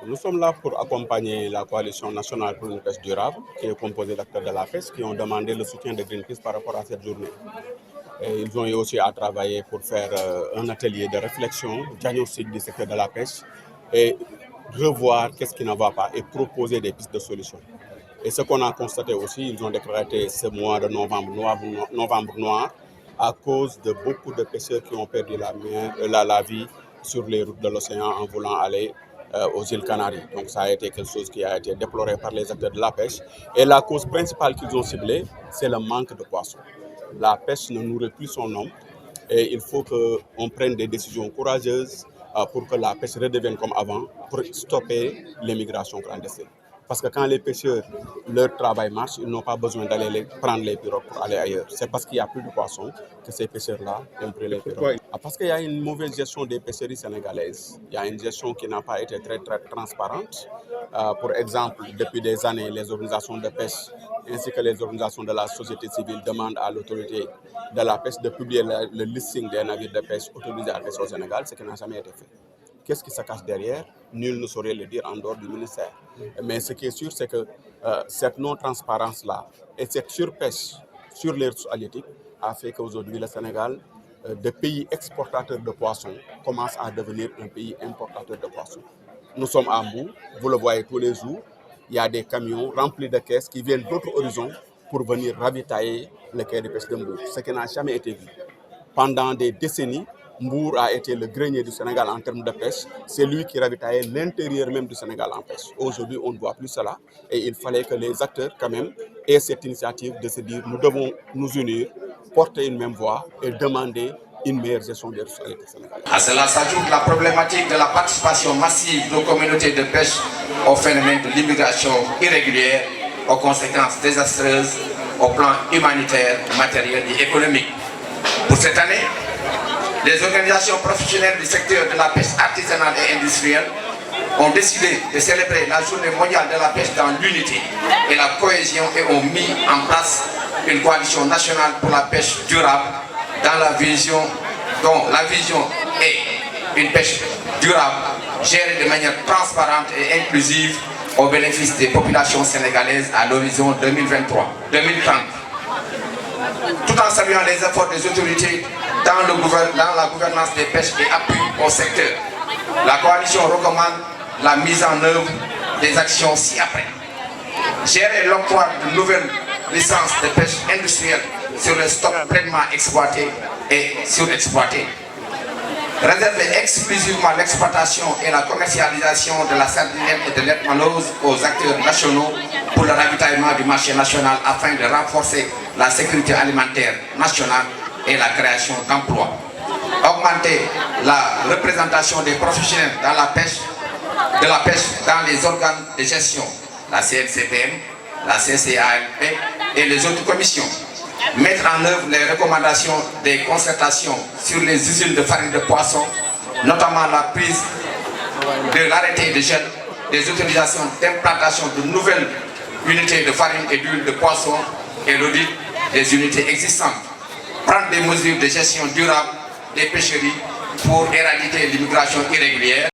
Nous sommes là pour accompagner la coalition nationale pour une pêche durable, qui est composée d'acteurs de la pêche qui ont demandé le soutien de Greenpeace par rapport à cette journée. Et ils ont eu aussi à travailler pour faire un atelier de réflexion, diagnostic du secteur de la pêche et revoir qu'est-ce qui ne va pas et proposer des pistes de solutions. Et ce qu'on a constaté aussi, ils ont décrété ce mois de novembre noir à cause de beaucoup de pêcheurs qui ont perdu la vie sur les routes de l'océan en voulant aller aux îles Canaries. Donc ça a été quelque chose qui a été déploré par les acteurs de la pêche. Et la cause principale qu'ils ont ciblée, c'est le manque de poissons. La pêche ne nourrit plus son homme et il faut qu'on prenne des décisions courageuses pour que la pêche redevienne comme avant, pour stopper l'immigration clandestine. Parce que quand les pêcheurs, leur travail marche, ils n'ont pas besoin d'aller prendre les pirogues pour aller ailleurs. C'est parce qu'il n'y a plus de poissons que ces pêcheurs-là ont pris les pirogues. Parce qu'il y a une mauvaise gestion des pêcheries sénégalaises. Il y a une gestion qui n'a pas été très transparente. Pour exemple, depuis des années, les organisations de pêche ainsi que les organisations de la société civile demandent à l'autorité de la pêche de publier le listing des navires de pêche autorisés à pêcher au Sénégal, ce qui n'a jamais été fait. Qu'est-ce qui se cache derrière? Nul ne saurait le dire en dehors du ministère. Mais ce qui est sûr, c'est que cette non-transparence-là et cette surpêche sur les ressources halieutiques a fait qu'aujourd'hui, le Sénégal, de pays exportateur de poissons, commence à devenir un pays importateur de poissons. Nous sommes à Mbou, vous le voyez tous les jours, il y a des camions remplis de caisses qui viennent d'autres horizons pour venir ravitailler le quai de pêche de Mbou, ce qui n'a jamais été vu. Pendant des décennies, Mbour a été le grenier du Sénégal en termes de pêche. C'est lui qui ravitaillait l'intérieur même du Sénégal en pêche. Aujourd'hui, on ne voit plus cela. Et il fallait que les acteurs, quand même, aient cette initiative de se dire nous devons nous unir, porter une même voix et demander une meilleure gestion des ressources sénégalaises. À cela s'ajoute la problématique de la participation massive de communautés de pêche au phénomène de l'immigration irrégulière, aux conséquences désastreuses au plan humanitaire, matériel et économique. Pour cette année, les organisations professionnelles du secteur de la pêche artisanale et industrielle ont décidé de célébrer la journée mondiale de la pêche dans l'unité et la cohésion et ont mis en place une coalition nationale pour la pêche durable dans la vision dont la vision est une pêche durable gérée de manière transparente et inclusive au bénéfice des populations sénégalaises à l'horizon 2030. Tout en saluant les efforts des autorités dans la gouvernance des pêches et appui au secteur, la coalition recommande la mise en œuvre des actions ci-après. Gérer l'octroi de nouvelles licences de pêche industrielle sur les stocks pleinement exploités et surexploités. Réserver exclusivement l'exploitation et la commercialisation de la sardinière et de l'ethmanose aux acteurs nationaux pour le ravitaillement du marché national afin de renforcer la sécurité alimentaire nationale et la création d'emplois. Augmenter la représentation des professionnels dans la pêche, dans les organes de gestion, la CNCPM, la CCALP et les autres commissions. Mettre en œuvre les recommandations des concertations sur les usines de farine de poisson, notamment la prise de l'arrêté de gel des autorisations d'implantation de nouvelles unités de farine et d'huile de poisson et l'audit des unités existantes. Prendre des mesures de gestion durable des pêcheries pour éradiquer l'immigration irrégulière,